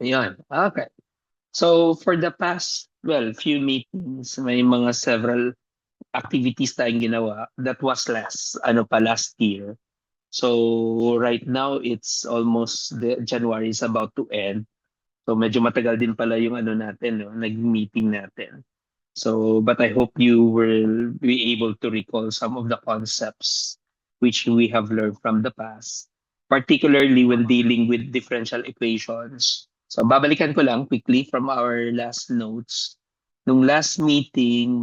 Ayun, okay. So for the past, well, few meetings, may mga several activities tayong ginawa. That was last year. So right now it's almost the January is about to end. So medyo matagal din pala yung ano natin, no, nag-meeting natin. So but I hope you will be able to recall some of the concepts which we have learned from the past, particularly when dealing with differential equations. So babalikan ko lang quickly from our last notes. Nung last meeting,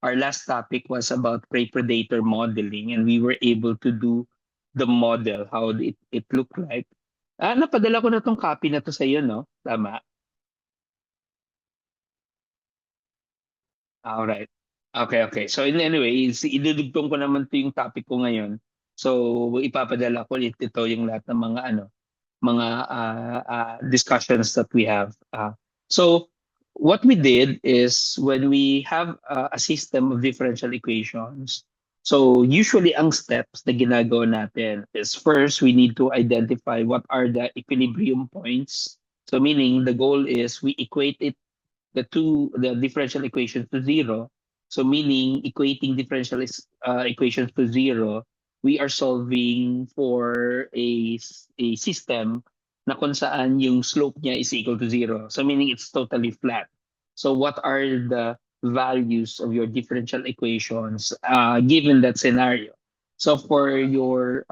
our last topic was about prey-predator modeling, and we were able to do the model, how it looked like. Napadala ko na tong copy na to sa iyo, no? Tama? Alright. Okay, okay. So in anyways, idudugtong ko naman 'to yung topic ko ngayon. So ipapadala ko ulit ito yung lahat ng mga ano, mga discussions that we have. So what we did is when we have a system of differential equations, so usually ang steps na ginagawa natin is first we need to identify what are the equilibrium points. So meaning the goal is we equate the differential equations to zero. So meaning equating equations to zero, we are solving for a system na kung saan yung slope niya is equal to zero. So meaning it's totally flat. So what are the values of your differential equations given that scenario? So for your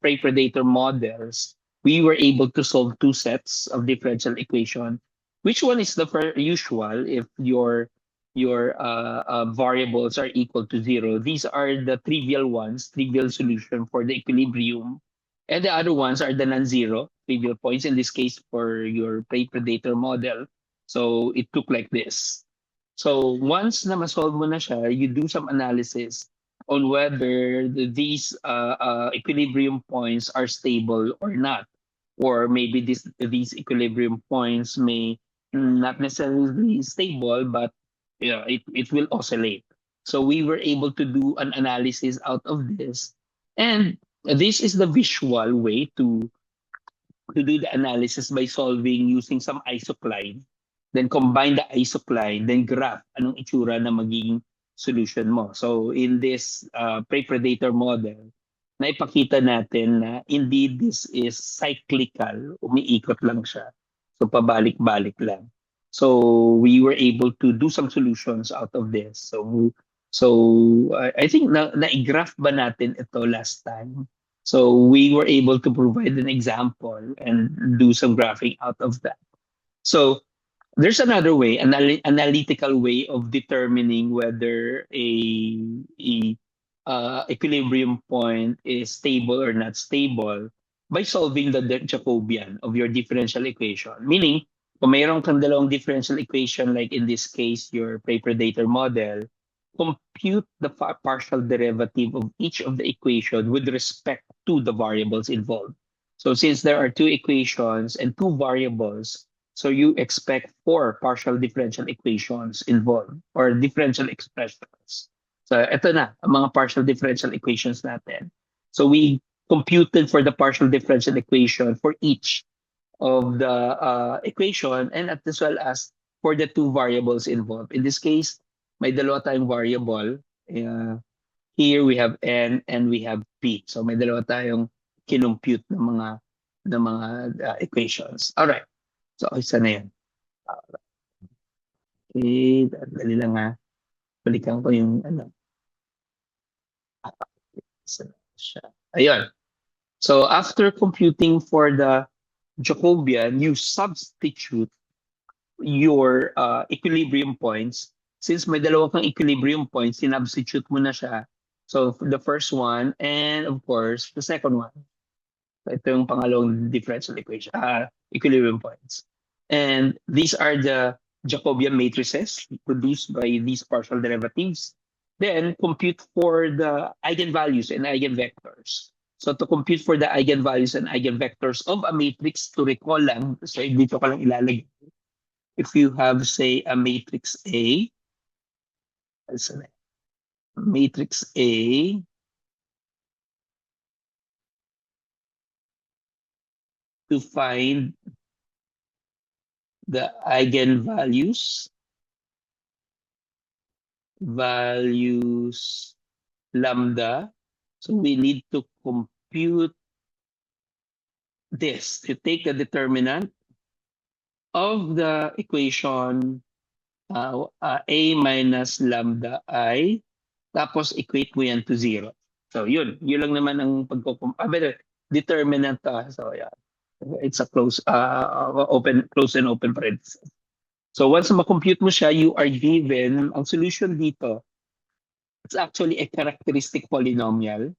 prey-predator models, we were able to solve two sets of differential equation. Which one is the usual if your variables are equal to zero? These are the trivial ones, trivial solution for the equilibrium, and the other ones are the non-zero trivial points. In this case, for your prey-predator model, so it took like this. So once na ma-solve mo na siya, you do some analysis on whether these equilibrium points are stable or not, or maybe these equilibrium points may not necessarily stable, but yeah, it will oscillate. So we were able to do an analysis out of this, and this is the visual way to do the analysis by solving using some isocline, then combine the isocline, then graph anong itsura na magiging solution mo. So in this prey-predator model, naipakita natin na indeed this is cyclical, umiikot lang siya. So pabalik-balik lang. So we were able to do some solutions out of this. So I think na-graph ba natin ito last time? So we were able to provide an example and do some graphing out of that. So there's another way, analytical way of determining whether a equilibrium point is stable or not stable by solving the Jacobian of your differential equation. Meaning, kung mayroon kang dalawang differential equation, like in this case, your prey-predator model, compute the partial derivative of each of the equation with respect to the variables involved. So since there are two equations and two variables, so you expect four partial differential equations involved or differential expressions. So ito na, ang mga partial differential equations natin. So we computed for the partial differential equation for each of the equation and as well as for the two variables involved. In this case, may dalawa tayong variable. Here we have n and we have p. So may dalawa tayong kinompute ng mga equations. All right. So isa na 'yan. Okay, dali lang ha. Balikan ko yung ano. Isa na siya. Ayun. So after computing for the Jacobian, you substitute your equilibrium points. Since may dalawa kang equilibrium points, sinubstitute mo na siya. So the first one and of course the second one. So ito yung pangalawang differential equation, equilibrium points. And these are the Jacobian matrices produced by these partial derivatives. Then compute for the eigenvalues and eigenvectors. So to compute for the eigenvalues and eigenvectors of a matrix, to recall lang, so dito ka lang ilalagay. If you have, say, a matrix A, matrix A, to find the eigenvalues, values lambda. So we need to compute this. You take the determinant of the equation a minus lambda I, tapos equate mo yan to 0. So yun lang naman ang determinant. So yeah, it's a close and open parenthesis. So once ma-compute mo siya, you are given ang solution dito. It's actually a characteristic polynomial.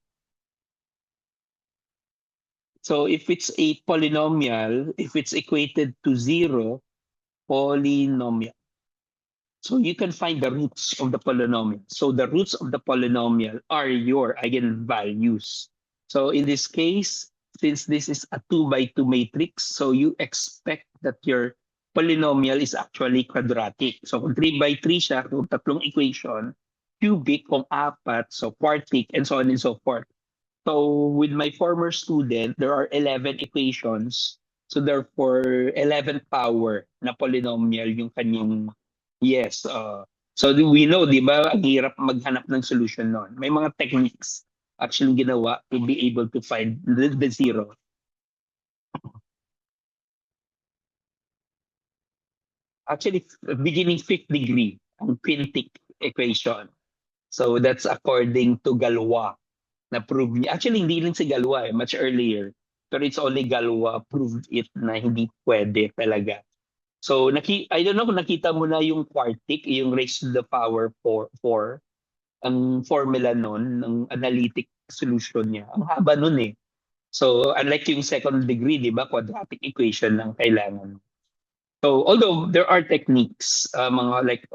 So if it's a polynomial, if it's equated to 0, polynomial. So you can find the roots of the polynomial. So the roots of the polynomial are your eigenvalues. So in this case, since this is a 2 by 2 matrix, so you expect that your polynomial is actually quadratic. So kung 3 by 3 siya, kung tatlong equation, cubic kung 4, so quartic, and so on and so forth. So with my former student, there are 11 equations. So therefore, 11 power na polynomial yung kanyang, yes. So we know, di ba, ang hirap maghanap ng solution nun. May mga techniques actually ginawa to be able to find the zero. Actually, beginning fifth degree, ang quintic equation. So that's according to Galois. Na-prove niya. Actually, hindi rin si Galois, much earlier. Pero it's only Galois proved it na hindi pwede talaga. So, I don't know kung nakita mo na yung quartic, yung raised to the power 4, ang formula nun, ng analytic solution niya. Ang haba nun eh. So, unlike yung second degree, di ba, quadratic equation lang kailangan. So, although there are techniques, mga like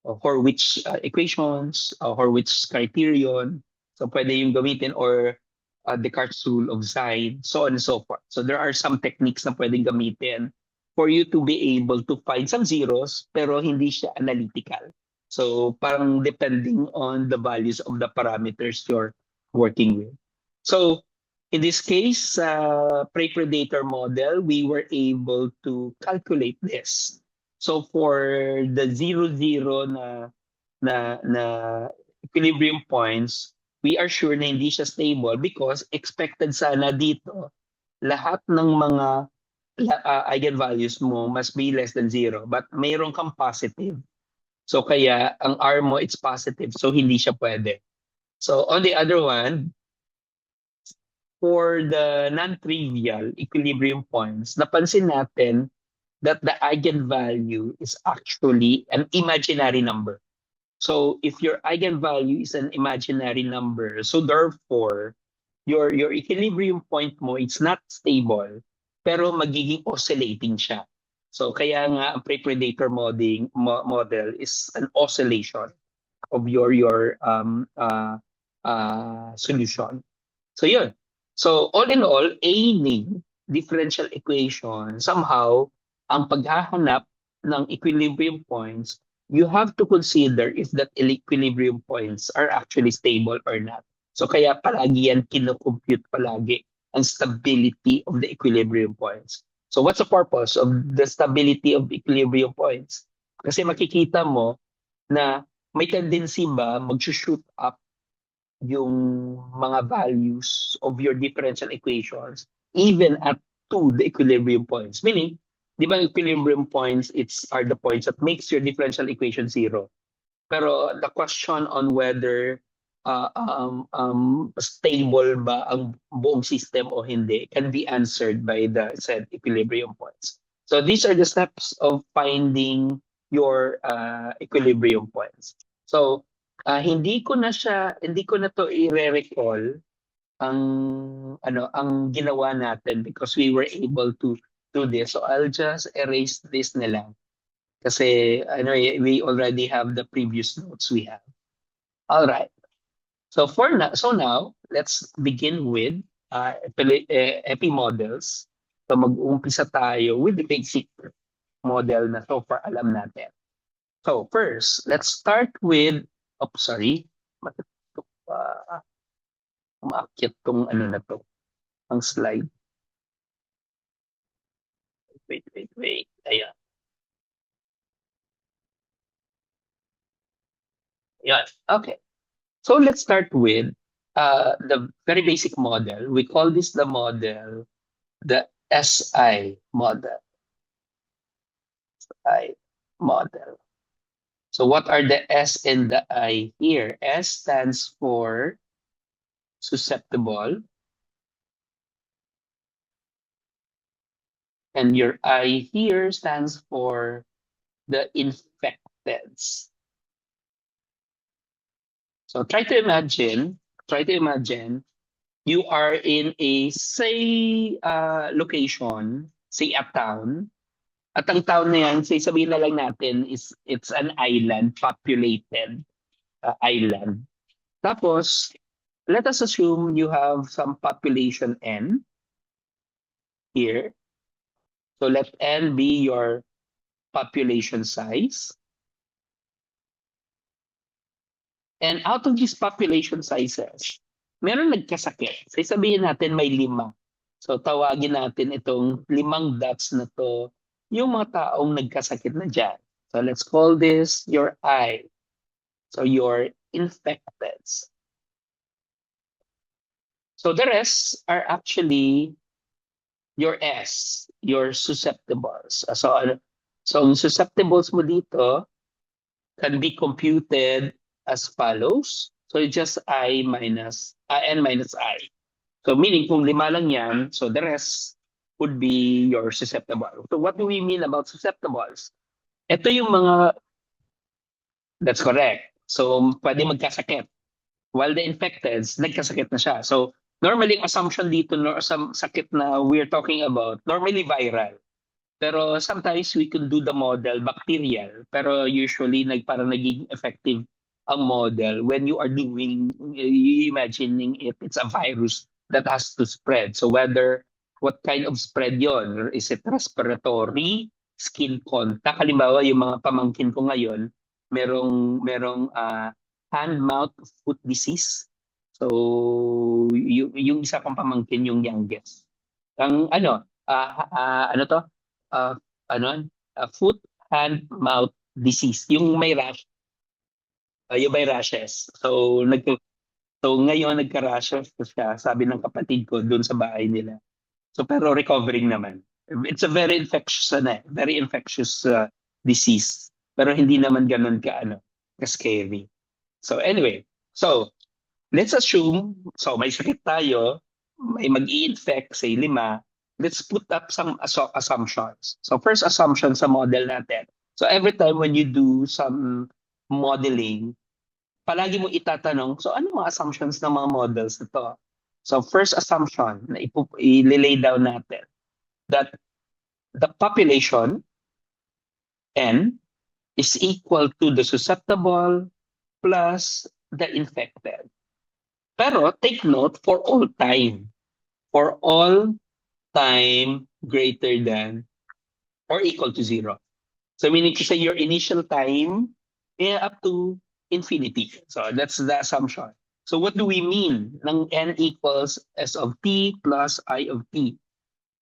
Horwich equations, Horwich criterion, so pwede yung gamitin, or Descartes' rule of sign, so on and so forth. So there are some techniques na pwedeng gamitin for you to be able to find some zeros, pero hindi siya analytical. So parang depending on the values of the parameters you're working with. So in this case, prey-predator model, we were able to calculate this. So for the 0, 0 na equilibrium points, we are sure na hindi siya stable because expected sana dito lahat ng mga eigenvalues mo must be less than 0, but mayroon kang positive. So kaya ang R mo, it's positive, so hindi siya pwede. So on the other one, for the non-trivial equilibrium points, napansin natin that the eigenvalue is actually an imaginary number. So if your eigenvalue is an imaginary number, so therefore your equilibrium point mo, it's not stable, pero magiging oscillating siya. So kaya nga ang prey-predator model is an oscillation of your solution. So yun. So all in all, any differential equation, somehow ang paghahanap ng equilibrium points, you have to consider if that equilibrium points are actually stable or not. So kaya palagi yan kinocompute palagi ang stability of the equilibrium points. So what's the purpose of the stability of equilibrium points? Kasi makikita mo na may tendency ba mag-shoot up yung mga values of your differential equations even at to the equilibrium points. Meaning, di ba equilibrium points, are the points that makes your differential equation 0. Pero the question on whether stable ba ang buong system o hindi can be answered by the said equilibrium points. So these are the steps of finding your equilibrium points. So hindi ko na to i-recall ang ginawa natin because we were able to do this. So I'll just erase this na lang. Kasi we already have the previous notes we have. All right. So now let's begin with epi models. So mag-uumpisa tayo with the basic model na so far alam natin. So first, let's start with umaakyat tong na to, ang slide. Wait. Ayan. Yan. Okay. So let's start with the very basic model. We call this the model, the SI model. I model. So what are the S and the I here? S stands for susceptible, and your I here stands for the infecteds. So try to imagine you are in a say location, say a town, at ang town na yan, say sabihin na lang natin is it's an island, populated island. Tapos, let us assume you have some population N here. So let N be your population size. And out of these population sizes, meron nagkasakit. Say sabihin natin may 5. So tawagin natin itong 5 dots na to, yung mga taong nagkasakit na dyan. So let's call this your I. So your infecteds. So the rest are actually your S, your susceptibles. So ang susceptibles mo dito can be computed as follows. So just I minus N minus I. So meaning kung 5 lang yan, so the rest would be your susceptible. So what do we mean about susceptibles? Ito yung mga, that's correct. So pwede magkasakit. While the infected, nagkasakit na siya. So normally, ang assumption dito, sa sakit na we're talking about, normally viral. Pero sometimes we can do the model bacterial. Pero usually, parang naging effective ang model when you are doing, you imagining it's a virus that has to spread. So whether, what kind of spread yon? Is it respiratory, skin contact? Halimbawa, yung mga pamangkin ko ngayon, merong hand-mouth foot disease. So, yung isa kong pamangkin, yung youngest. Ang ano to? Uh, ano? Foot, hand, mouth disease. Yung may rash. Yung may rashes. So, ngayon nagka-rashes siya, sabi ng kapatid ko doon sa bahay nila. So, pero recovering naman. It's a very infectious, very infectious disease. Pero hindi naman ganun ka-scary. So, anyway. So, let's assume, so may sakit tayo, may mag-i-infect, say 5, let's put up some assumptions. So first assumption sa model natin. So every time when you do some modeling, palagi mo itatanong, so ano mga assumptions ng mga models nito? So first assumption na i-lay down natin, that the population, N, is equal to the susceptible plus the infected. Pero take note, for all time greater than or equal to 0. So meaning to say your initial time up to infinity. So that's the assumption. So what do we mean ng N equals S of t plus I of t?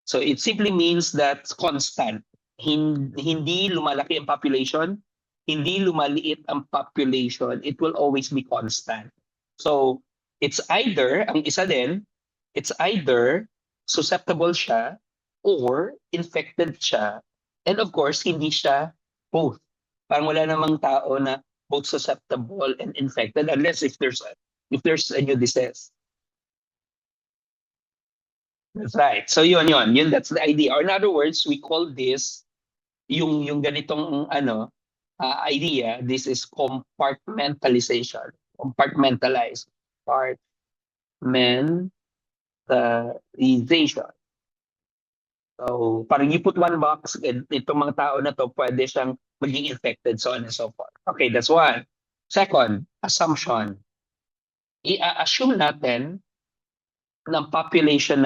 So it simply means that constant. Hindi lumalaki ang population, hindi lumaliit ang population, it will always be constant. So it's either, ang isa din, it's either susceptible siya or infected siya. And of course, hindi siya both. Parang wala namang tao na both susceptible and infected unless if there's a new disease. That's right. So yun, that's the idea. Or in other words, we call this yung ganitong idea, this is compartmentalization. Compartmentalized. Compartmentalization. So, parang you put one box, and itong mga tao na to, pwede siyang maging infected, so on and so forth. Okay, that's one. Second, assumption. I-assume natin ng population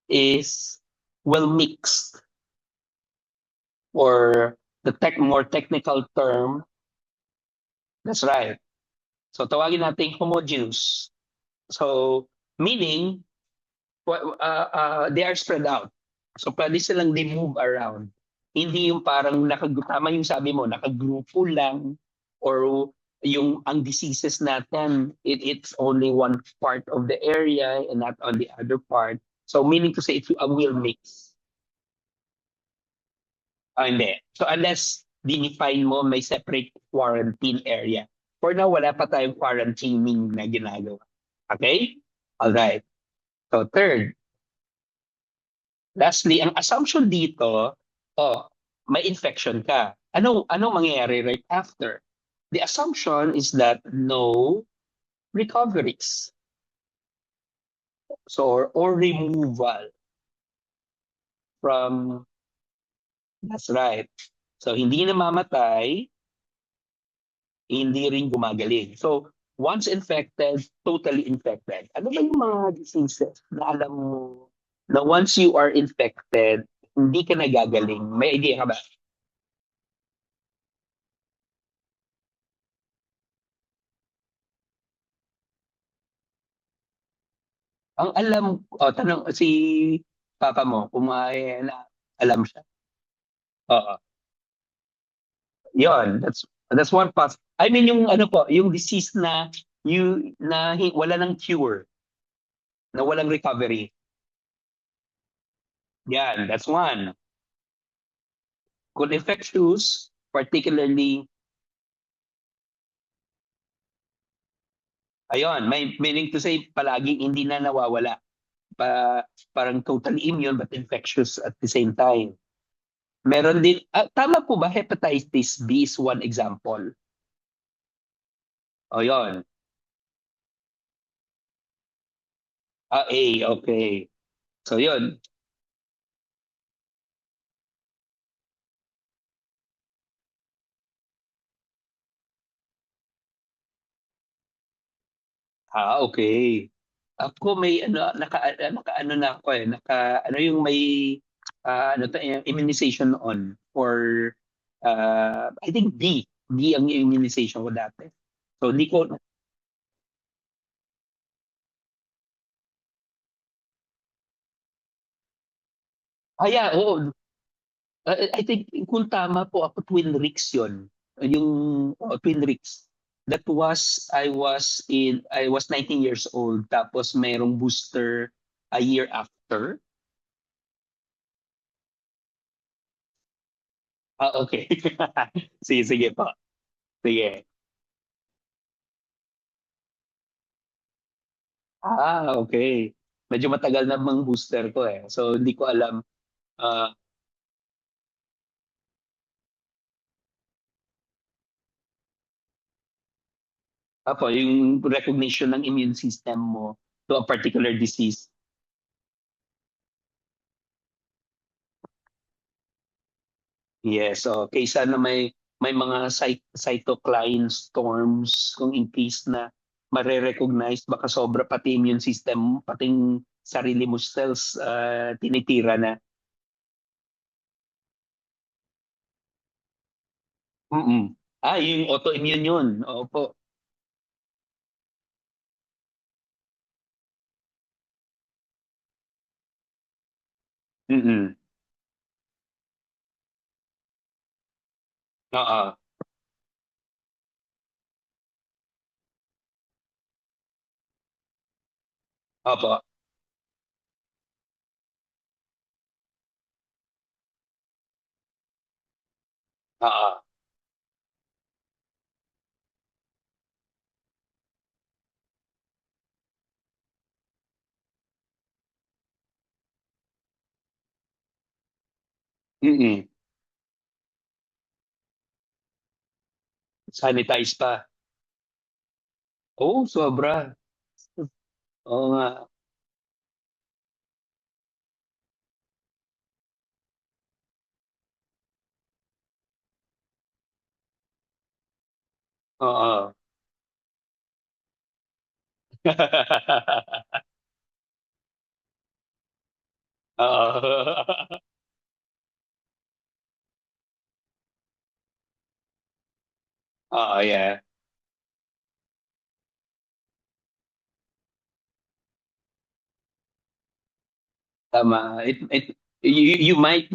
is well mixed, or the more technical term, that's right. So tawagin natin homogeneous. So meaning they are spread out. So pwede silang they move around. Hindi yung parang tama yung sabi mo, nakagrupo lang, or yung ang diseases natin, it's only one part of the area and not on the other part. So meaning to say, it's a will mix. Ah, hindi. So unless dinefine mo may separate quarantine area. For now, wala pa tayong quarantining na ginagawa. Okay? Alright. So third, lastly, ang assumption dito, oh, may infection ka. Ano mangyayari right after? The assumption is that no recoveries. So, or removal from, that's right. So, hindi namamatay, hindi rin gumagaling. So, once infected, totally infected. Ano ba yung mga diseases na alam mo na once you are infected, hindi ka nagagaling? May idea ka ba? Ang alam, tanong si papa mo kung may alam siya. Oo. Yon, that's one part. I mean yung ano po, yung disease na wala ng cure, na walang recovery. Yan, that's one. Kung infectious, particularly, ayon, may meaning to say palaging hindi na nawawala. Parang totally immune but infectious at the same time. Meron din, tama po ba, hepatitis B is one example. O yon. A, okay. So yun. Okay. Ako may ano, naka ano na ako eh, ano yung may ano to, immunization on for I think D ang immunization ko dati. So hindi ko yeah, oo. I think kung tama po ako, Twin Rics yun. Yung Twin Rics. I was 19 years old, tapos mayroong booster a year after. Okay. Sige po. Sige. Okay. Medyo matagal na mang booster ko eh. So hindi ko alam. ah Apo, yung recognition ng immune system mo to a particular disease. Yes, so kaysa na may mga cytokine storms kung in case na mare-recognize, baka sobra pati immune system, pating sarili mo cells tinitira na. Mm. Yung autoimmune yun. Opo. Mm. Oo. Opo. Oo. Mm. Sanitize pa. Oh, sobra. Oo nga. Oo. Oo. Oo, yeah. Tama. You might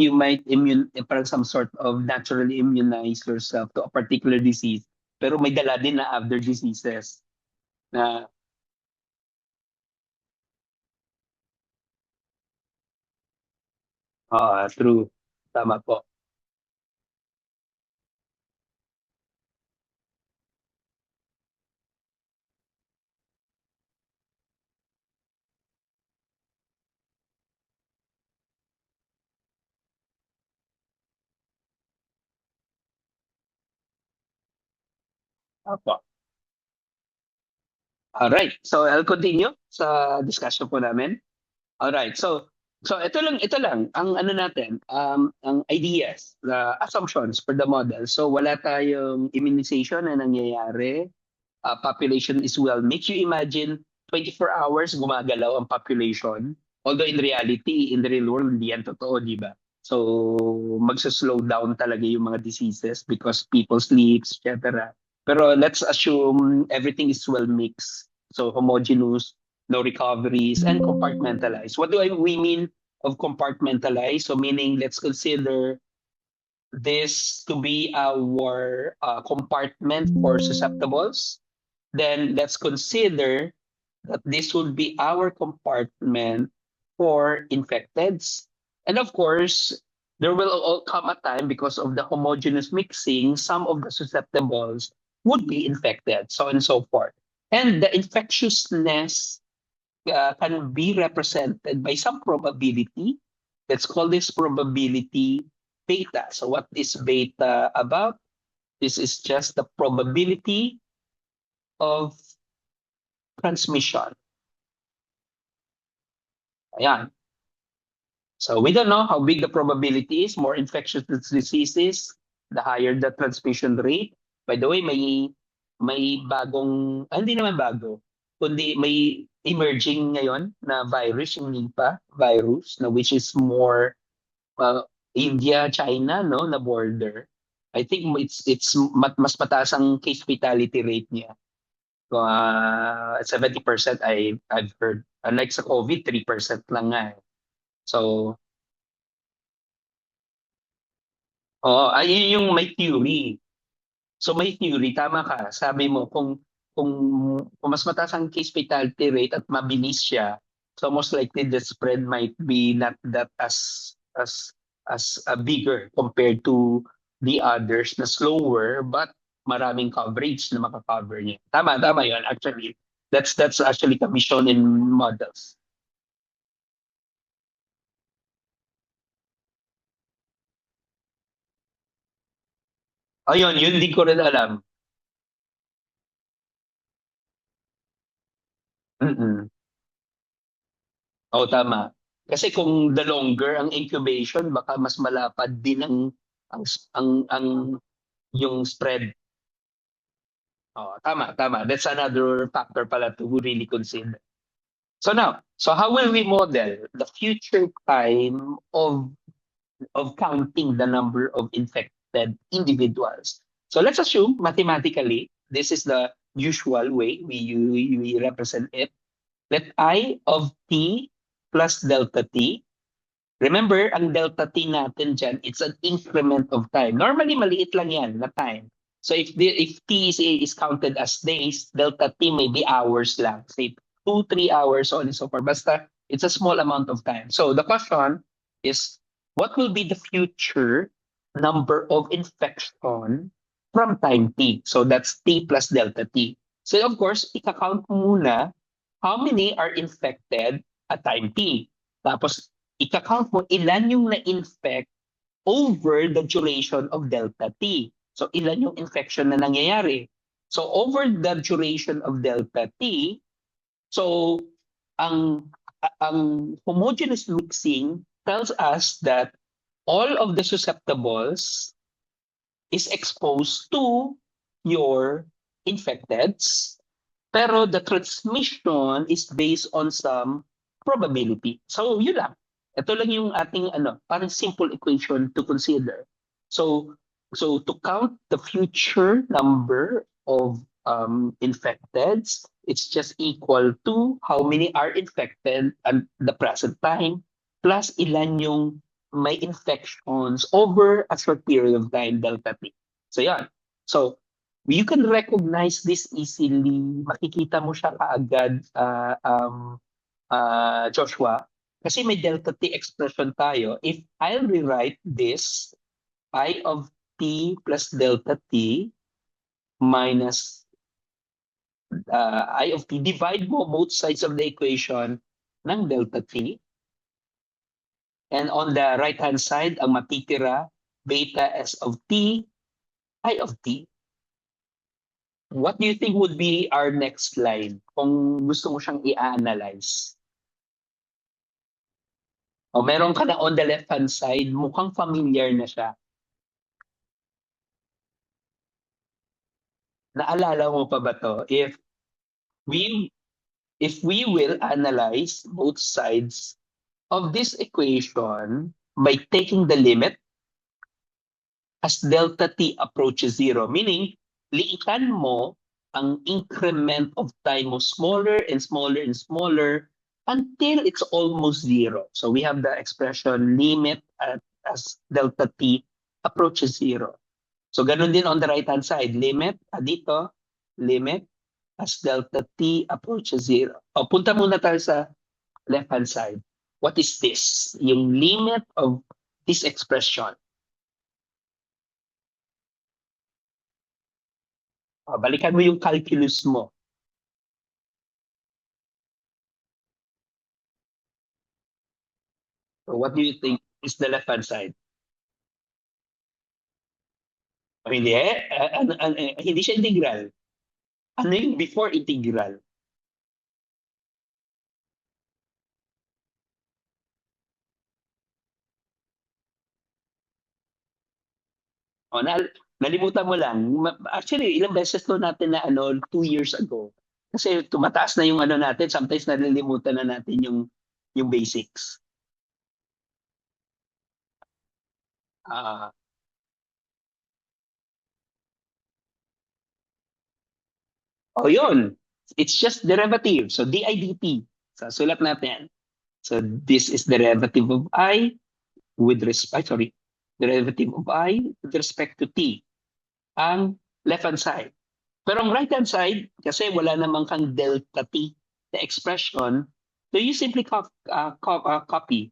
parang some sort of naturally immunize yourself to a particular disease, pero may dala din na other diseases na true. Tama po. Opo. Alright, so I'll continue sa discussion po namin. Alright, so ito lang ang ano natin, ang ideas, the assumptions for the model. So wala tayong immunization na nangyayari. Population is well mixed. You imagine 24 hours gumagalaw ang population. Although in reality, in the real world, hindi yan totoo, di ba? So, magsa-slow down talaga yung mga diseases because people sleeps, etc. Pero let's assume everything is well mixed. So, homogeneous, no recoveries, and compartmentalized. What do we mean of compartmentalized? So, meaning let's consider this to be our compartment for susceptibles. Then let's consider that this would be our compartment for infecteds. And of course, there will come a time because of the homogeneous mixing, some of the susceptibles would be infected, so on and so forth. And the infectiousness can be represented by some probability. Let's call this probability beta. So what is beta about? This is just the probability of transmission. Ayan. So we don't know how big the probability is. More infectious diseases, the higher the transmission rate. By the way, may bagong, hindi naman bago, kundi may emerging ngayon na virus, yung Nipah virus, na which is more India, China, no, na border. I think it's mas mataas ang case fatality rate niya. 70% I've heard. Unlike sa COVID, 3% lang nga. So, ayun yung may theory. So may theory, tama ka. Sabi mo, kung, kung mas mataas ang case fatality rate at mabilis siya, so most likely the spread might be not that as bigger compared to the others na slower but maraming coverage na makakover niya. Tama yun actually. That's actually commission in models. Ayun, yun din ko rin alam. Mm-mm. Oo, tama. Kasi kung the longer ang incubation, baka mas malapad din ang ang yung spread. Oh, tama. That's another factor pala to really consider. So how will we model the future time of counting the number of infected individuals? So let's assume mathematically, this is the usual way we represent it. Let I of t plus delta t. Remember, ang delta t natin dyan, it's an increment of time. Normally, maliit lang yan na time. So if t is counted as days, delta t may be hours lang. Say 2, 3 hours, so on and so forth. Basta, it's a small amount of time. So the question is, what will be the future number of infection from time t? So that's t plus delta t. So of course, ika-count muna how many are infected at time t. Tapos ika-count mo ilan yung na-infect over the duration of delta T. So, ilan yung infection na nangyayari. So, over the duration of delta T, so, ang, ang homogeneous mixing tells us that all of the susceptibles is exposed to your infecteds, pero the transmission is based on some probability. So, yun lang. Ito lang yung ating parang simple equation to consider. So, to count the future number of infecteds, it's just equal to how many are infected at the present time plus ilan yung may infections over a short period of time, delta T. So yan. So you can recognize this easily. Makikita mo siya kaagad, Joshua, kasi may delta T expression tayo. If I'll rewrite this, I of T plus delta T minus I of T, divide mo both sides of the equation ng delta T. And on the right-hand side, ang matitira, beta S of T, I of T. What do you think would be our next slide kung gusto mo siyang i-analyze? O meron ka na on the left-hand side, mukhang familiar na siya. Naalala mo pa ba to? We if we will analyze both sides of this equation by taking the limit as delta T approaches zero, meaning liitan mo ang increment of time mo smaller and smaller and smaller until it's almost zero. So we have the expression limit as delta T approaches zero. So ganun din on the right-hand side, limit, dito, limit as delta T approaches zero. O, punta muna tayo sa left-hand side. What is this? Yung limit of this expression. O, balikan mo yung calculus mo. So what do you think is the left-hand side? O, hindi hindi siya integral. Ano yung before integral? O, nalimutan mo lang. Actually, ilang beses to natin na 2 years ago. Kasi tumataas na yung natin, sometimes nalilimutan na natin yung basics. Ah, yun. It's just derivative. So di dt. So sulat natin. So this is derivative of I with respect, derivative of I with respect to t. Ang left-hand side. Pero ang right-hand side, kasi wala namang kang delta t na expression, so you simply copy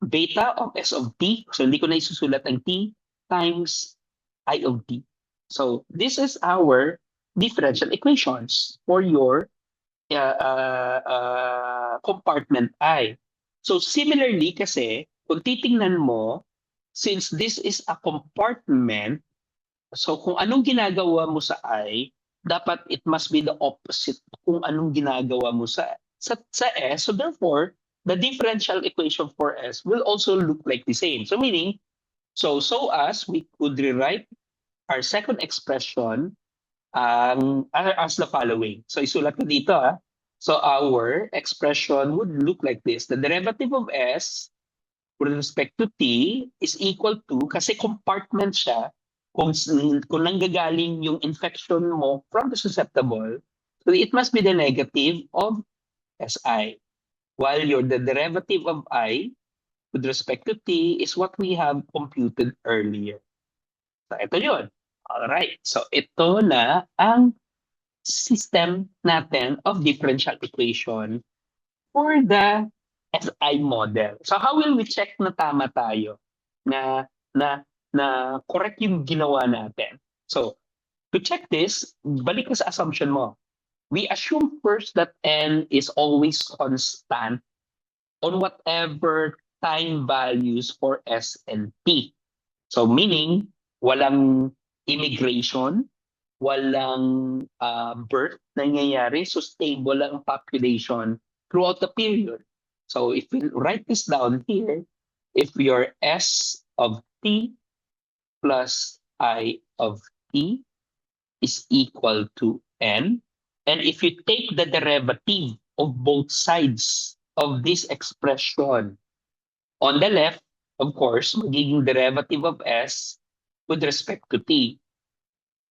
beta of S of t, so hindi ko na isusulat ang t, times I of t. So this is our differential equations for your compartment I. So similarly kasi, kung titingnan mo, since this is a compartment, so kung anong ginagawa mo sa I, dapat it must be the opposite kung anong ginagawa mo sa S. So therefore, the differential equation for S will also look like the same. So meaning, so as we could rewrite our second expression as the following. So isulat ko dito. So our expression would look like this. The derivative of S with respect to T is equal to, kasi compartment siya, kung nanggagaling yung infection mo from the susceptible, so it must be the negative of Si. While the derivative of I with respect to T is what we have computed earlier. So ito yun. Alright. So ito na ang system natin of differential equation for the SI model. So how will we check na tama tayo? Na correct yung ginawa natin. So to check this, balik ka sa assumption mo. We assume first that N is always constant on whatever time values for S and T. So meaning, walang immigration, walang birth nangyayari, so stable ang population throughout the period. So if we write this down here, if your S of T plus I of T is equal to N, and if you take the derivative of both sides of this expression, on the left, of course, magiging derivative of S with respect to T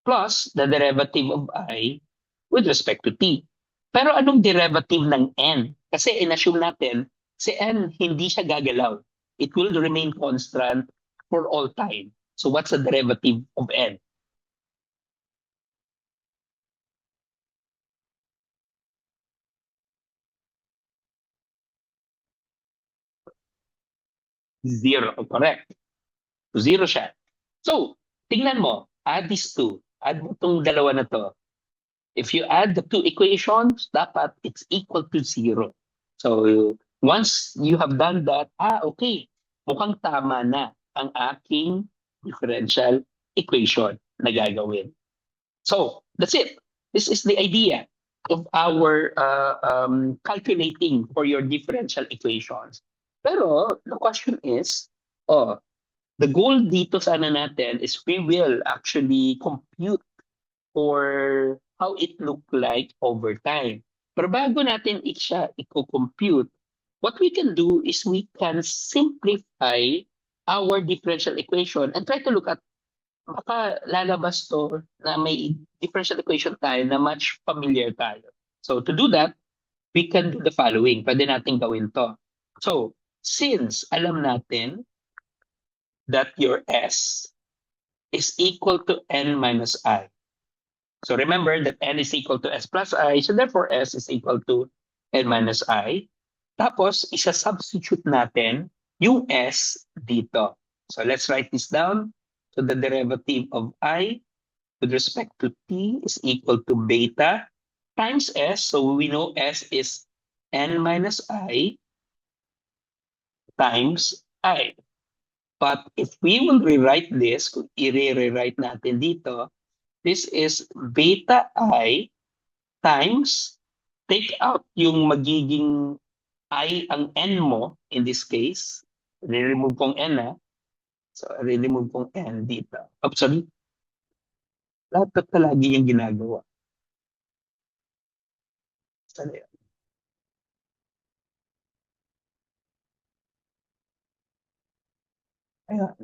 plus the derivative of I with respect to T. Pero anong derivative ng N? Kasi inassume natin, si N hindi siya gagalaw. it will remain constant for all time. So what's the derivative of n? Zero, correct. Zero siya. So, tingnan mo, add these two. Add mo itong dalawa na to. If you add the two equations, dapat it's equal to zero. So, once you have done that, okay, mukhang tama na ang aking differential equation na gagawin. So, that's it. This is the idea of our calculating for your differential equations. Pero, the question is, the goal dito sana natin is we will actually compute for how it look like over time. Pero bago natin siya i-compute, what we can do is we can simplify our differential equation and try to look at baka lalabas to na may differential equation tayo na much familiar tayo. So to do that, we can do the following. Pwede natin gawin to. So, since alam natin that your S is equal to N minus I. So remember that N is equal to S plus I, so therefore S is equal to N minus I. Tapos, isa-substitute natin yung S dito. So let's write this down. So the derivative of I with respect to T is equal to beta times S. So we know S is N minus I times I. But if we will rewrite this, kung i-rewrite natin dito, this is beta I times, take out yung magiging I ang N mo, in this case, re-remove kong N So, re-remove kong N dito. Oh, sorry. Lahat na lagi yung ginagawa. Saan yan? Ayan.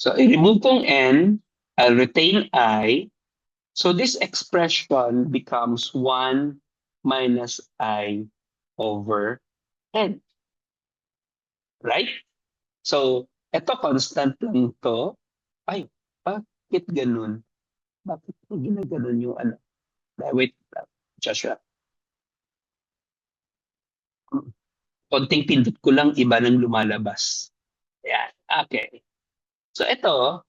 So, i-remove kong N, I'll retain I. So, this expression becomes 1 minus I over N. Right? So, eto constant lang to. Ay, bakit ganun? Bakit ginaganon yung ano? Wait, Joshua. Konting pindot ko lang, iba nang lumalabas. Ayan, okay. So ito,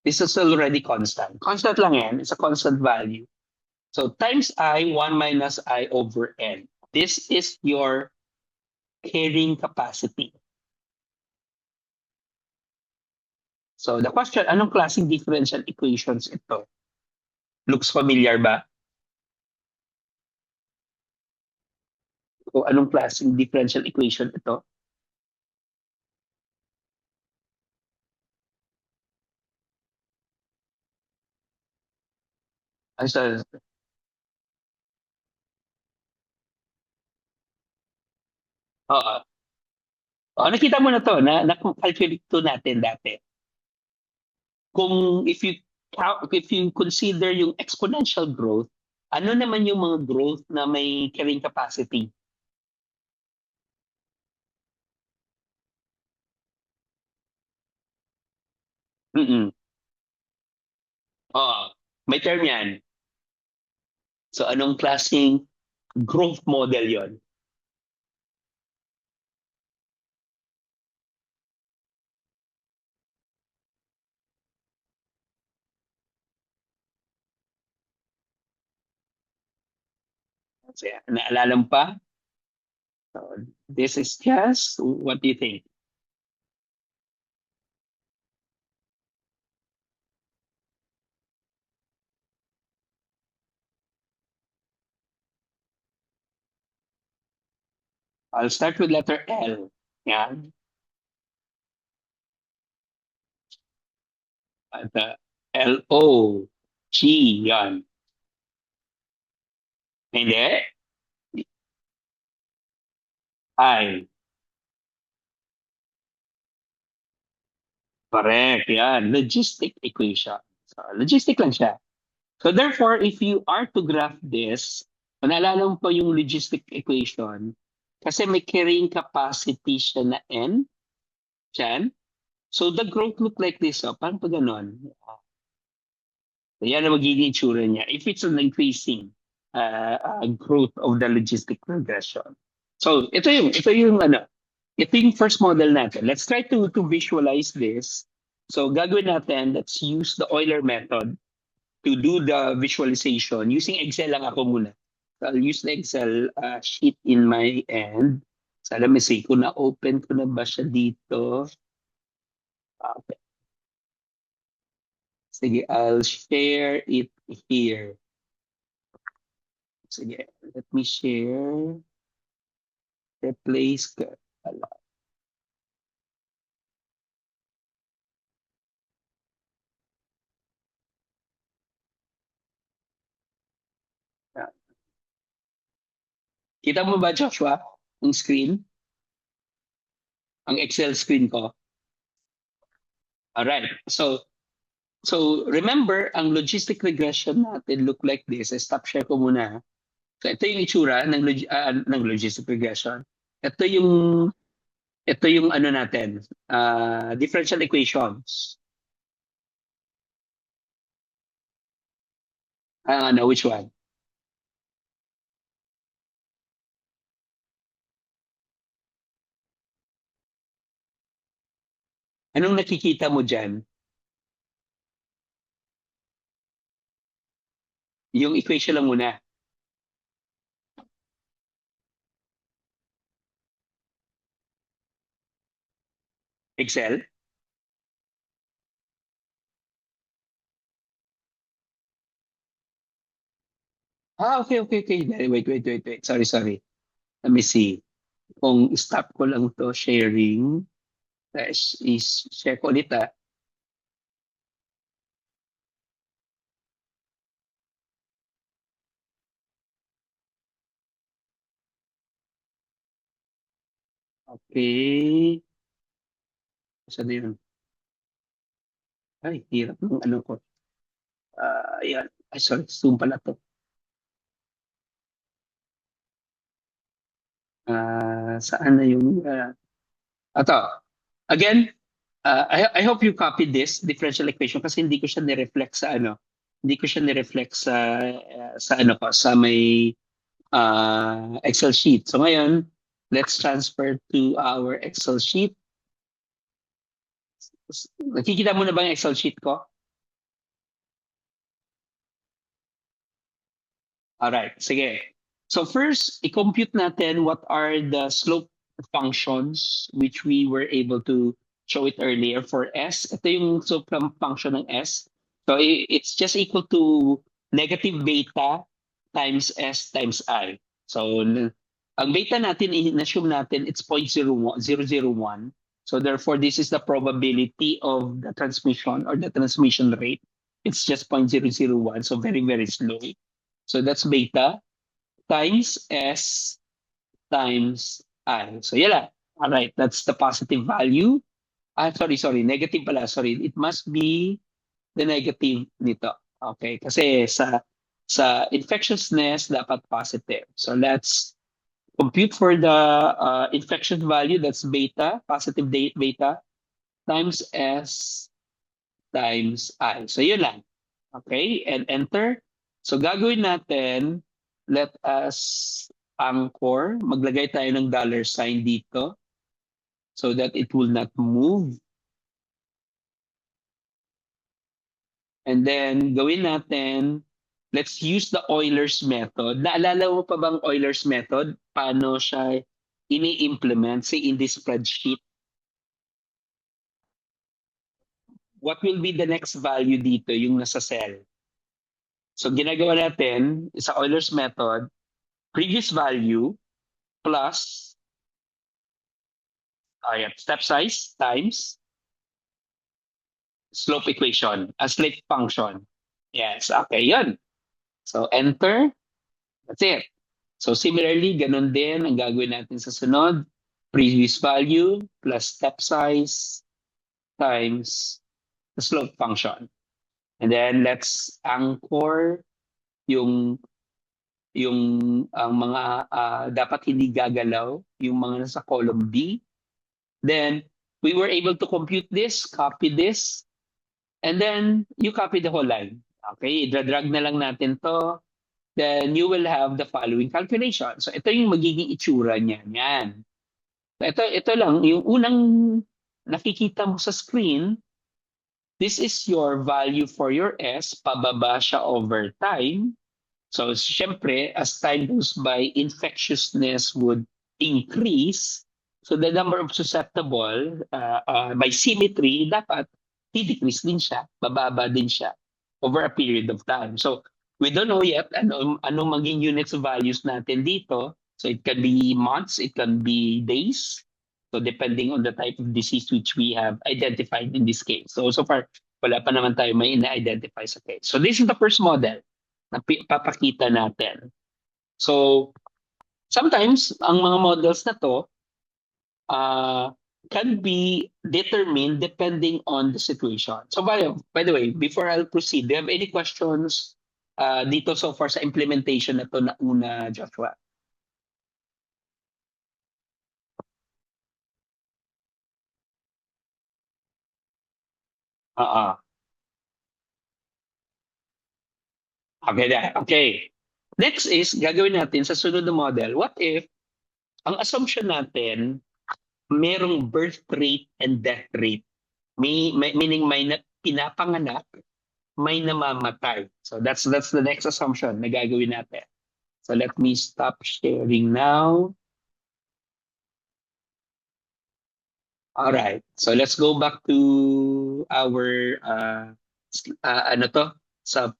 this is already constant. Constant lang yan, it's a constant value. So times I, 1 minus I over N. This is your carrying capacity. So the question, anong klaseng differential equations ito? Looks familiar ba? O anong klaseng differential equation ito? So, oo. Nakita mo na to, na-calculate to natin dati. Kung if you consider yung exponential growth, ano naman yung mga growth na may carrying capacity? Mm-mm. Oh, may term yan. So anong klaseng growth model yon? So, naalala mo pa? So, this is just, what do you think? I'll start with letter L. Yan. At L-O, G, yan. Hindi? I. Correct, yan. Logistic equation. So, logistic lang siya. So therefore, if you are to graph this, naalala mo pa yung logistic equation, Kasi may carrying capacity siya na N dyan. So the growth look like this. Parang pa ganon. So yan ang magiging itsura niya. If it's an increasing growth of the logistic regression. So ito yung first model natin. Let's try to visualize this. So gagawin natin, let's use the Euler method to do the visualization. Using Excel lang ako muna. So I'll use the Excel sheet in my end. So let me see kung na-open ko na ba siya dito. Okay. Sige, I'll share it here. Sige, let me share. Replace ka. Kita mo ba, Joshua, ang screen? Ang Excel screen ko? Alright. So remember, ang logistic regression natin look like this. Stop share ko muna. So ito yung itsura ng logistic regression. Ito yung ano natin, differential equations. Which one? Anong nakikita mo dyan? Yung equation lang muna. Excel? Okay. Wait. Sorry. Let me see. Kung stop ko lang to sharing, share ko ulit ah. Okay. Saan na yun? Ay, hirap ng ano ko. Ayan. Ay, sorry. Zoom pala to. Saan na yung... ito. Again, I hope you copied this differential equation kasi hindi ko siya ni-reflect sa ano. Hindi ko siya ni-reflect sa ano ko, sa may Excel sheet. So ngayon, let's transfer to our Excel sheet. Nakikita mo na ba yung Excel sheet ko? Alright, sige. So first, i-compute natin what are the slope functions which we were able to show it earlier for S. Ito yung slope function ng S. So it's just equal to negative beta times S times I. So ang beta natin, in-assume natin, it's 0.001. So therefore, this is the probability of the transmission or the transmission rate. It's just 0.001, so very slow. So that's beta times S times I. So yan lang. All right, that's the positive value. Sorry, negative pala. Sorry, it must be the negative nito. Okay, kasi sa infectiousness dapat positive. So let's compute for the infection value. That's beta, positive beta times S times I. So yun lang. Okay, and enter. So gagawin natin, let us anchor. Maglagay tayo ng dollar sign dito so that it will not move. And then gawin natin, let's use the Euler's method. Naalala mo pa bang Euler's method? Paano siya ini-implement, say in this spreadsheet? What will be the next value dito, yung nasa cell? So ginagawa natin sa Euler's method, previous value plus step size times slope equation, a slope function. Yes, okay, yun. So enter, that's it. So similarly, ganun din ang gagawin natin sa sunod. Previous value plus step size times the slope function. And then let's anchor yung yung ang mga dapat hindi gagalaw, yung mga nasa column B. Then we were able to compute this, copy this, and then you copy the whole line. Okay, drag na lang natin to. Then you will have the following calculation. So ito yung magiging itsura niyan. Yan. So ito lang, yung unang nakikita mo sa screen, this is your value for your S, pababa siya over time. So syempre, as time goes by, infectiousness would increase. So the number of susceptible by symmetry, dapat decrease din siya, bababa din siya over a period of time. So we don't know yet anong maging units values natin dito. So it can be months, it can be days. So depending on the type of disease which we have identified in this case. So far, wala pa naman tayo may ina-identify sa case. So this is the first model na papakita natin. So, sometimes, ang mga models na to can be determined depending on the situation. So, by the way, before I'll proceed, do you have any questions dito so far sa implementation na to na una, Joshua? Oo. Okay na. Okay. Next is, gagawin natin sa sunod na model, what if ang assumption natin merong birth rate and death rate? Meaning may pinapanganak, may namamatay. So that's the next assumption na gagawin natin. So let me stop sharing now. All right. So let's go back to our ano to sa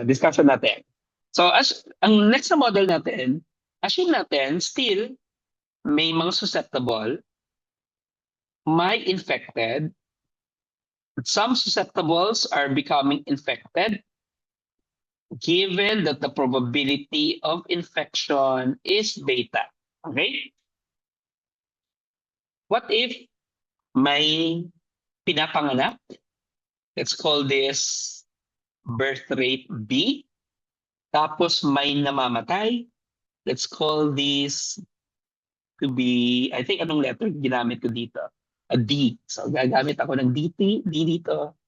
discussion natin. So as ang next na model natin, assume natin still may mga susceptible, may infected, some susceptibles are becoming infected given that the probability of infection is beta. Okay? What if may pinapanganak? Let's call this birth rate B. Tapos may namamatay. Let's call this to be, I think anong letter ginamit ko dito? A D. So gagamit ako ng D dito.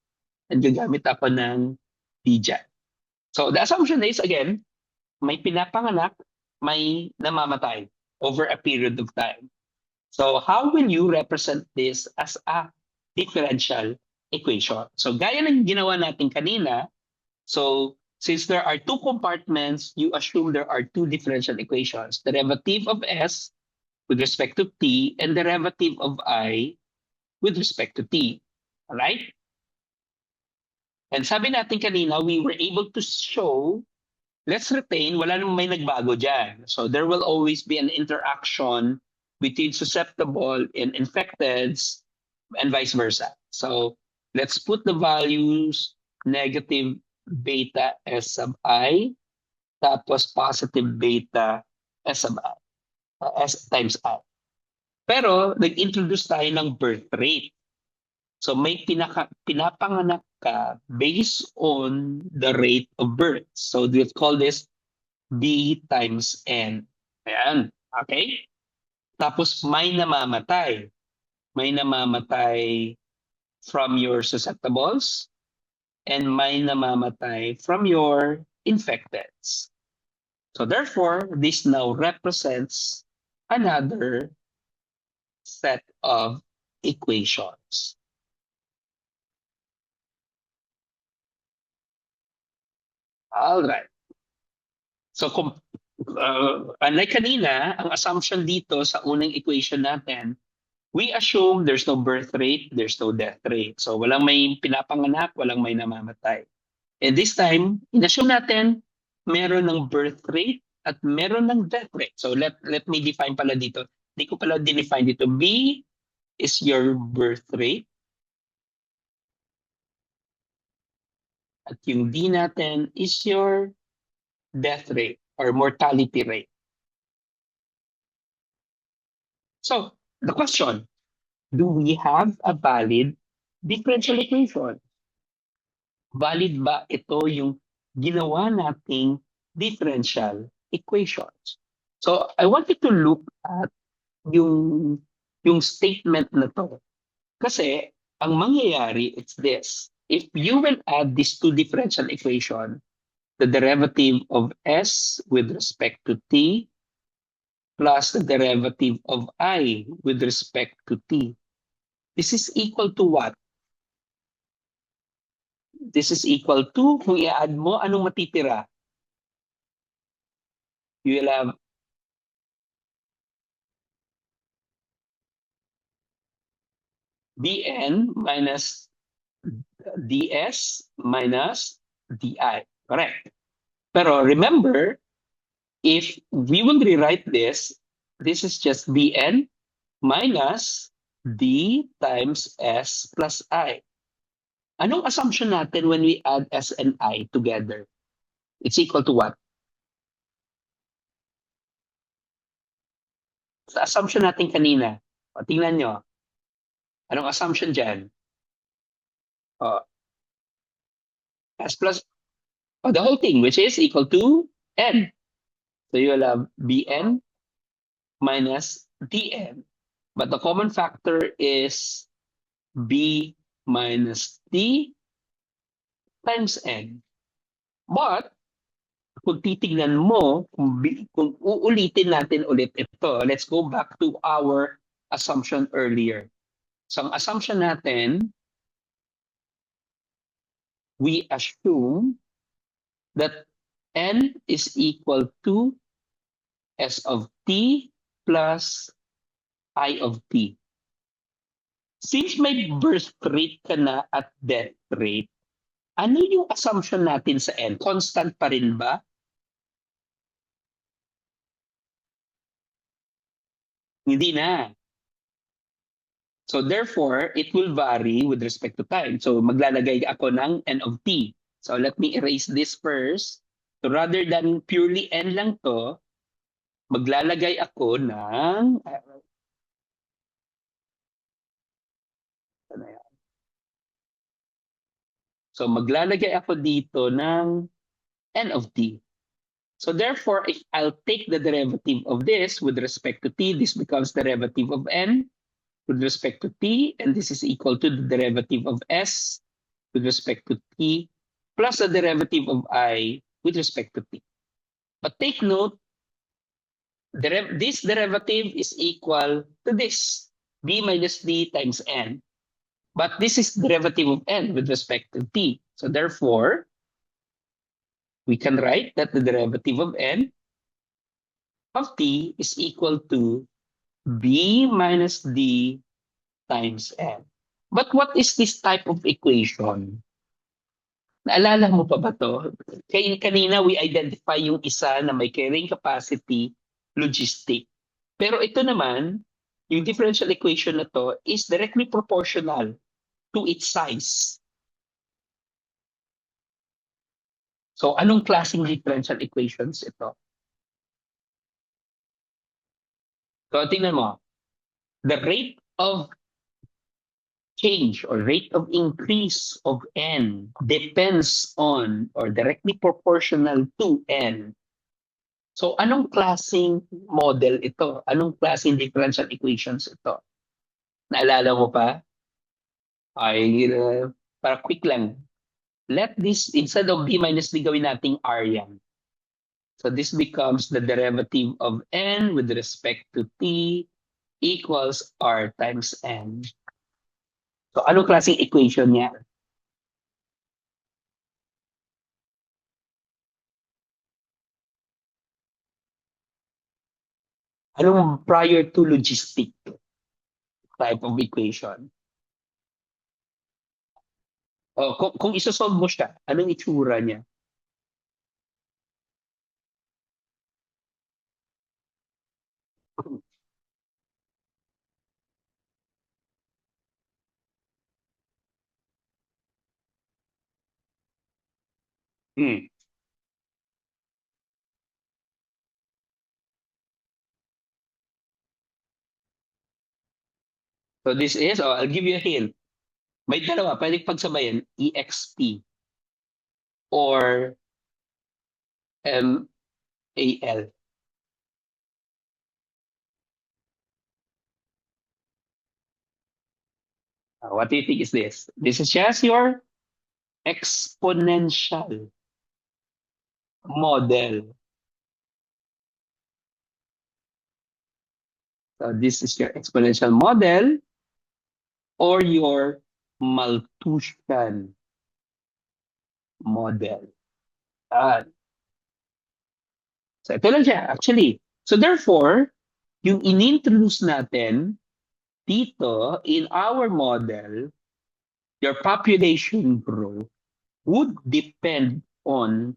And gagamit ako ng D dyan. So the assumption is, again, may pinapanganak, may namamatay over a period of time. So how will you represent this as a differential equation? So gaya ng ginawa natin kanina, so since there are two compartments, you assume there are two differential equations. Derivative of S with respect to T and derivative of I with respect to T. All right? And sabi natin kanina, we were able to show, let's retain, wala namang may nagbago dyan. So there will always be an interaction between susceptible and infecteds and vice versa. So let's put the values negative beta S sub I tapos positive beta S sub I, S times I. Pero nag-introduce tayo ng birth rate. So may pinapanganak ka based on the rate of birth. So we call this B times N. Ayan. Okay? Tapos may namamatay. May namamatay from your susceptibles and may namamatay from your infecteds. So therefore, this now represents another set of equations. All right. So unlike kanina, ang assumption dito sa unang equation natin, we assume there's no birth rate, there's no death rate. So walang may pinapanganak, walang may namamatay. And this time, inassume natin meron ng birth rate at meron ng death rate. So let me define pala dito. Hindi ko pala define dito. B is your birth rate. At yung D natin is your death rate or mortality rate. So, the question, do we have a valid differential equation? Valid ba ito yung ginawa nating differential equations. So I want you to look at yung statement na to. Kasi ang mangyayari, it's this. If you will add these two differential equation, the derivative of s with respect to t plus the derivative of I with respect to t. This is equal to what? This is equal to, kung i-add mo, anong matitira? You will have dn minus ds minus di. Correct. Pero remember, if we will rewrite this, this is just dn minus d times s plus I. Anong assumption natin when we add s and I together? It's equal to what? Sa assumption natin kanina. O, tingnan nyo. Anong assumption dyan? O, s plus, the whole thing, which is equal to n. So you will have bn minus dn. But the common factor is b minus d times n. But kung titignan mo, kung uulitin natin ulit ito, let's go back to our assumption earlier. So ang assumption natin, we assume that n is equal to s of t plus I of t. Since may birth rate ka na at death rate, ano yung assumption natin sa n? Constant pa rin ba? Hindi na. So therefore, it will vary with respect to time. So maglalagay ako ng n of t. So let me erase this first. So rather than purely n lang to, maglalagay ako ng so maglalagay ako dito ng n of t. So therefore, if I'll take the derivative of this with respect to t, this becomes derivative of n with respect to t, and this is equal to the derivative of s with respect to t plus the derivative of I with respect to t. But take note, this derivative is equal to this, b minus d times n. But this is derivative of n with respect to t. So therefore, we can write that the derivative of n of t is equal to b minus d times n. But what is this type of equation? Naalala mo pa ba to? Kanina we identify yung isa na may carrying capacity, logistic. Pero ito naman, yung differential equation na to is directly proportional to its size. So anong klaseng differential equations ito? So tingnan mo, the rate of change or rate of increase of n depends on or directly proportional to n. So anong klaseng model ito? Anong klaseng differential equations ito? Naalala mo pa? Ay, para quick lang. Let this, instead of b minus d, gawin nating r yan. So this becomes the derivative of n with respect to t equals r times n. So anong klaseng equation niya? Anong prior to logistic type of equation? O, kung isosolve mo siya, anong itsura niya? Hmm. So this is, I'll give you a hint. May dalawa, pwedeng pagsabayan, exp or M-A-L. What do you think is this? This is just your exponential model. So this is your exponential model or your Malthusian model. Ah, so ito lang siya, actually. So therefore, yung inintroduce natin dito in our model, your population growth would depend on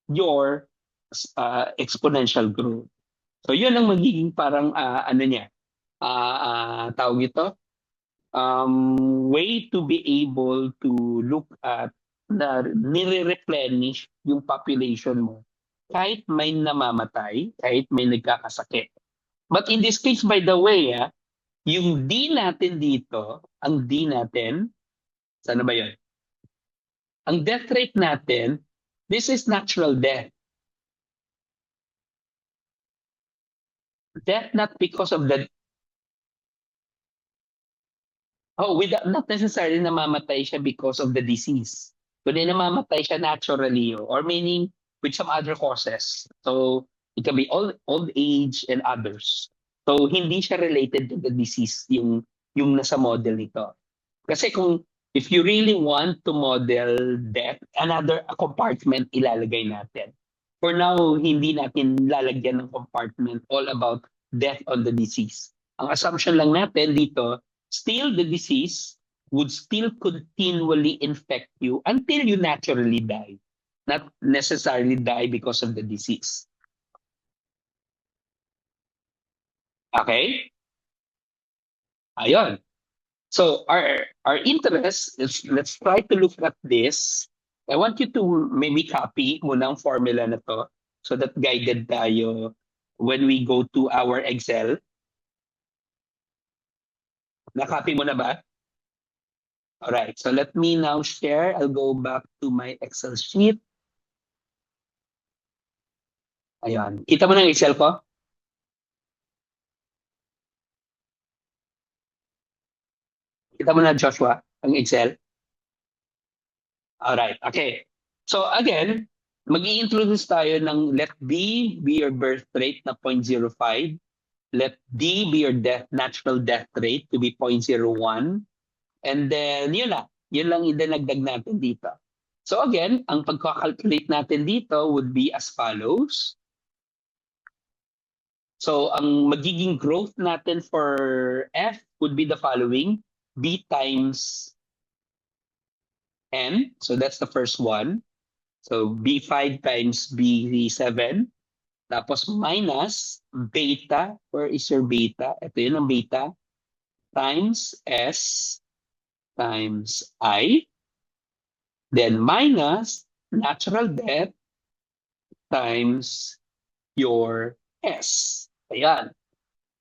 your exponential growth. So yun ang magiging parang ano niya, tawag ito, way to be able to look at na nire-replenish yung population mo kahit may namamatay, kahit may nagkakasakit. But in this case, by the way, yung D natin dito, ang D natin, sana ba yun? Ang death rate natin, this is natural death. Death not because of the without not necessarily namamatay siya because of the disease. Kundi namamatay siya naturally or meaning with some other causes. So it can be old age and others. So hindi siya related to the disease yung nasa model nito. Kasi kung if you really want to model death, another compartment ilalagay natin. For now, hindi natin lalagyan ng compartment all about death on the disease. Ang assumption lang natin dito, still the disease would still continually infect you until you naturally die. Not necessarily die because of the disease. Okay? Ayun. So our interest is, let's try to look at this. I want you to maybe copy muna ang formula na to so that guided tayo when we go to our Excel. Na-copy mo na ba? Alright, so let me now share. I'll go back to my Excel sheet. Ayan. Kita mo na ang Excel ko? Kita mo na, Joshua, ang Excel? Alright, okay. So again, mag-i-introduce tayo ng let B be your birth rate na 0.05. Let D be your natural death rate to be 0.01. And then, yun na. Yun lang idinagdag natin dito. So again, ang pagkakalculate natin dito would be as follows. So ang magiging growth natin for F would be the following. B times N. So that's the first one. So B5 times B7. Tapos minus beta. Where is your beta? Ito yun ang beta. Times S times I. Then minus natural death times your S. Ayan.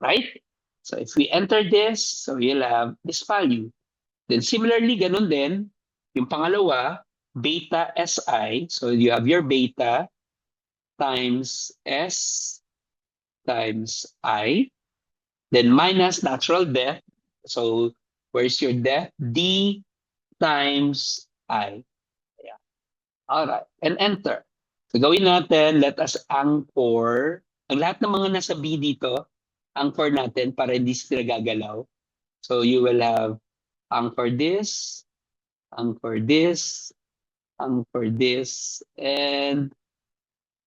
Right? So if we enter this, so you'll have this value. Then similarly, ganun din. Yung pangalawa, beta SI. So you have your beta times S times I. Then minus natural death. So where's your death? D times I. Yeah. All right. And enter. So gawin natin, let us anchor. Ang lahat ng mga nasa B dito, anchor natin para hindi sila gagalaw. So you will have anchor this, anchor this, anchor this, and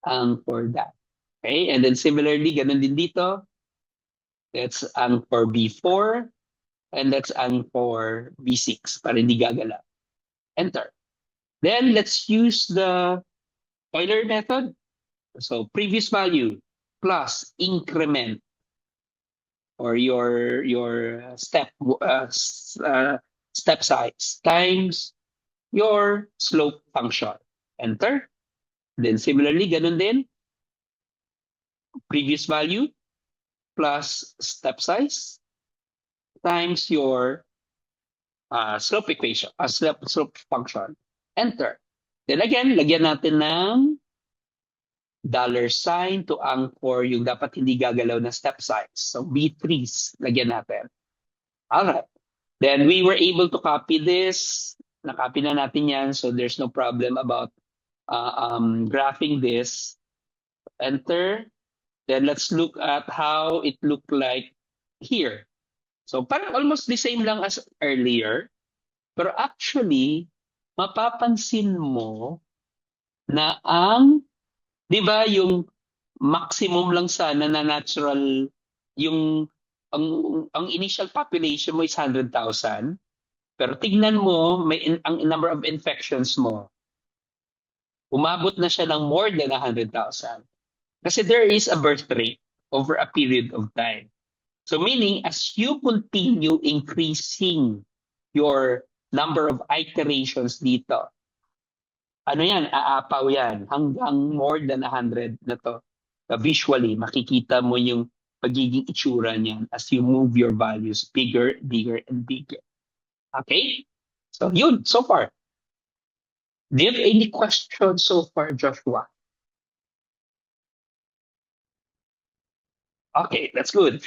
anchor that. Okay? And then similarly, ganun din dito. Let's anchor B4, and let's anchor B6 para hindi gagalaw. Enter. Then let's use the Euler method. So previous value plus increment or your step size times your slope function. Enter. Then similarly, ganun din. Previous value plus step size times your slope equation, slope, slope function. Enter. Then again, lagyan natin ng $sign to anchor yung dapat hindi gagalaw na step size. So B3s, lagyan natin. Alright. Then we were able to copy this. Nakopy na natin yan, so there's no problem about graphing this. Enter. Then let's look at how it looked like here. So parang almost the same lang as earlier. Pero actually, mapapansin mo na di ba yung maximum lang sana na natural, yung ang initial population mo is 100,000. Pero tignan mo, ang number of infections mo, umabot na siya ng more than 100,000. Kasi there is a birth rate over a period of time. So meaning, as you continue increasing your number of iterations dito, ano yan, aapaw yan, hanggang more than 100 na to. Visually, makikita mo yung pagiging itsura niyan as you move your values bigger, bigger, and bigger. Okay? So yun, so far. Do you have any questions so far, Joshua? Okay, that's good.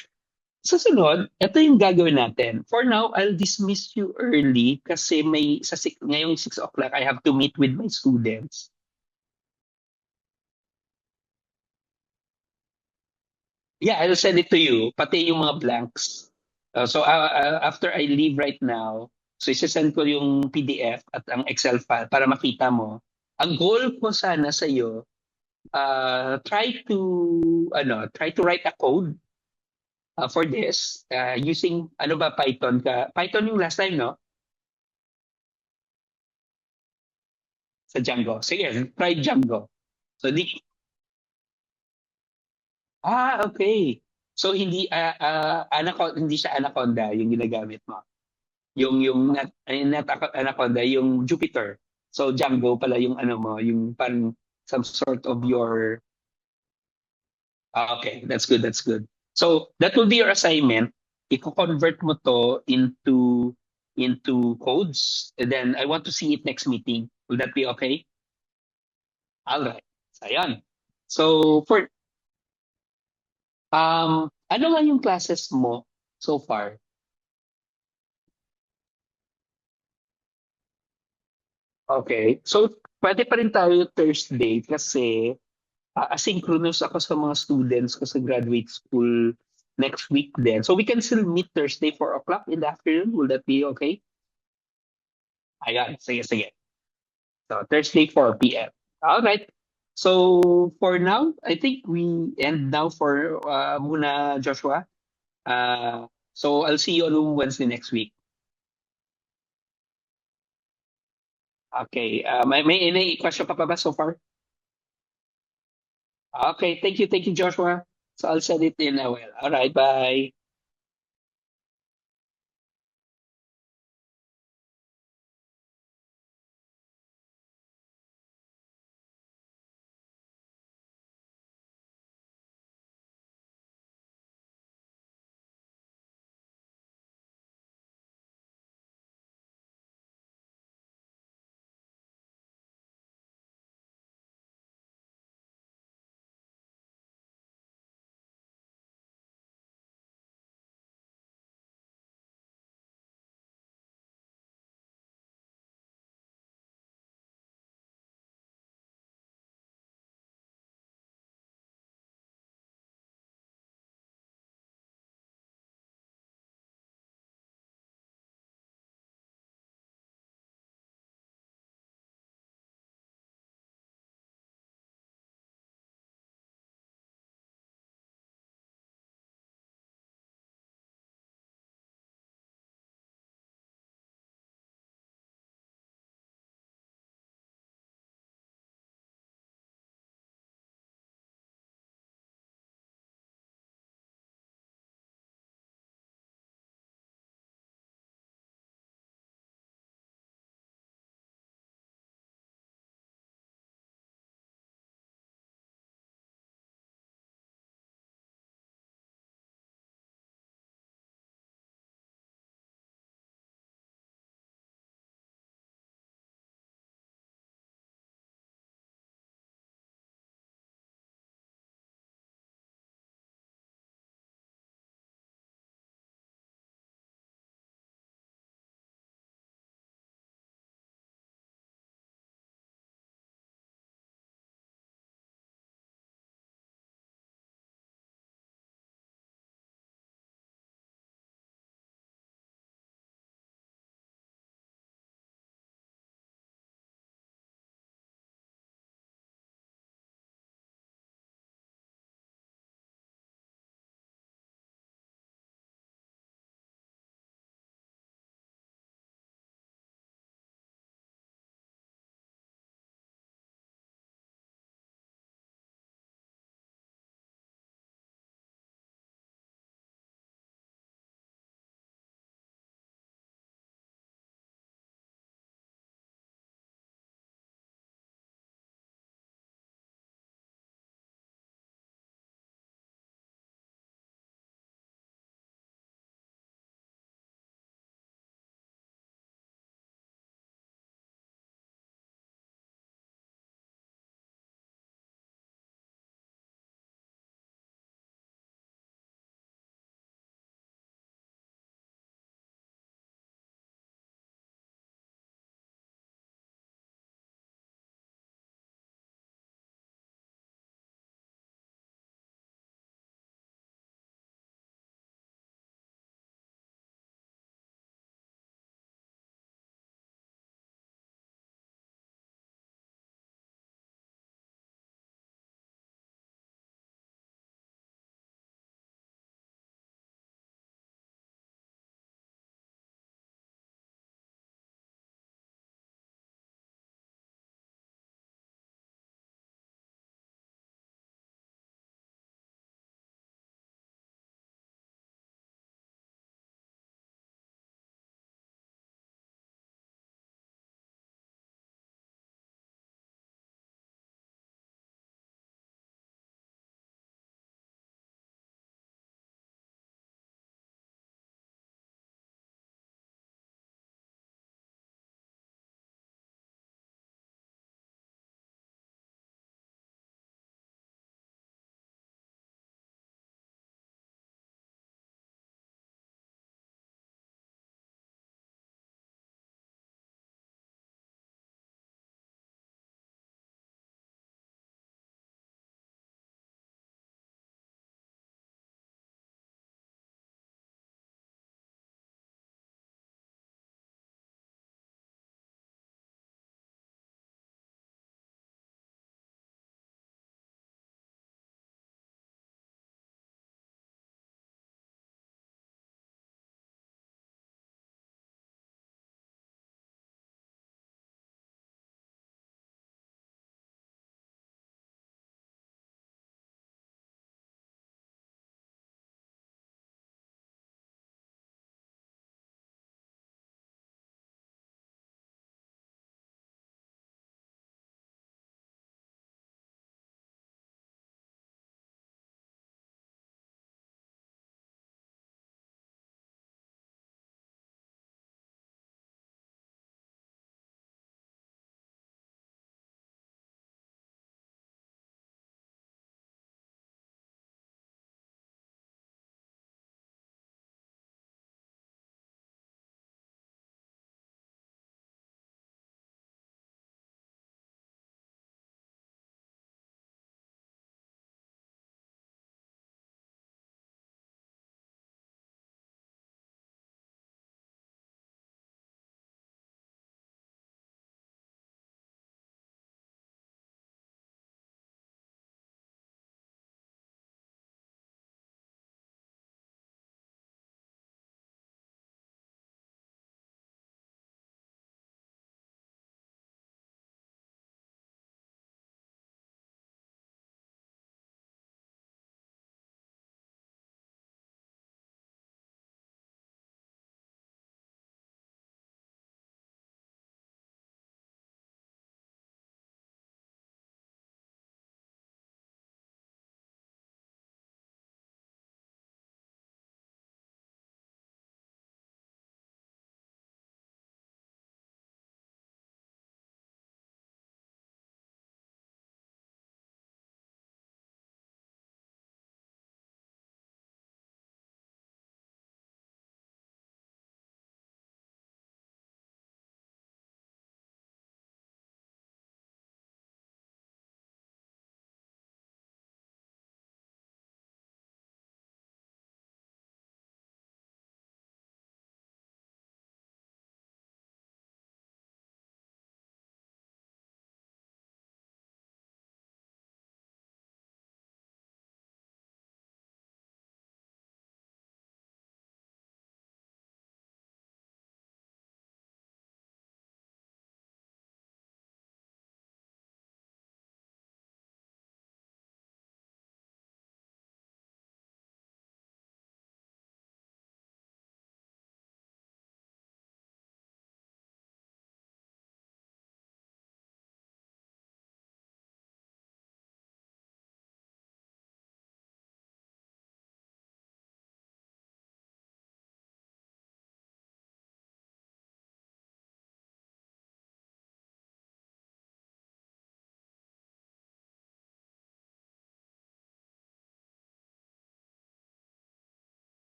Sa sunod, ito yung gagawin natin. For now, I'll dismiss you early kasi ngayong 6 o'clock, I have to meet with my students. Yeah, I'll send it to you, pati yung mga blanks. After I leave right now, so isasend ko yung PDF at ang Excel file para makita mo. Ang goal ko sana sa iyo, try to write a code for this using Python ka. Python yung last time, no? Sa Django. Sige, try Django. So okay. So hindi siya Anaconda yung ginagamit mo. Not Anaconda, yung Jupyter. So Django pala yung yung parang some sort of your okay, that's good, that's good. So that will be your assignment. Iko-convert mo to into codes, and then I want to see it next meeting. Will that be okay? All right. So ayan. So for ano nga yung classes mo so far? Okay. So pwede pa rin tayo Thursday kasi asynchronous ako sa mga students ko sa graduate school next week then. So we can still meet Thursday 4 o'clock in the afternoon. Will that be okay? Ayan. Sige, sige. So Thursday 4 p.m. All right. So for now, I think we end now for muna, Joshua. So I'll see you on Wednesday next week. Okay. May any question pa ba so far? Okay. Thank you, Joshua. So I'll send it in. Well, all right. Bye.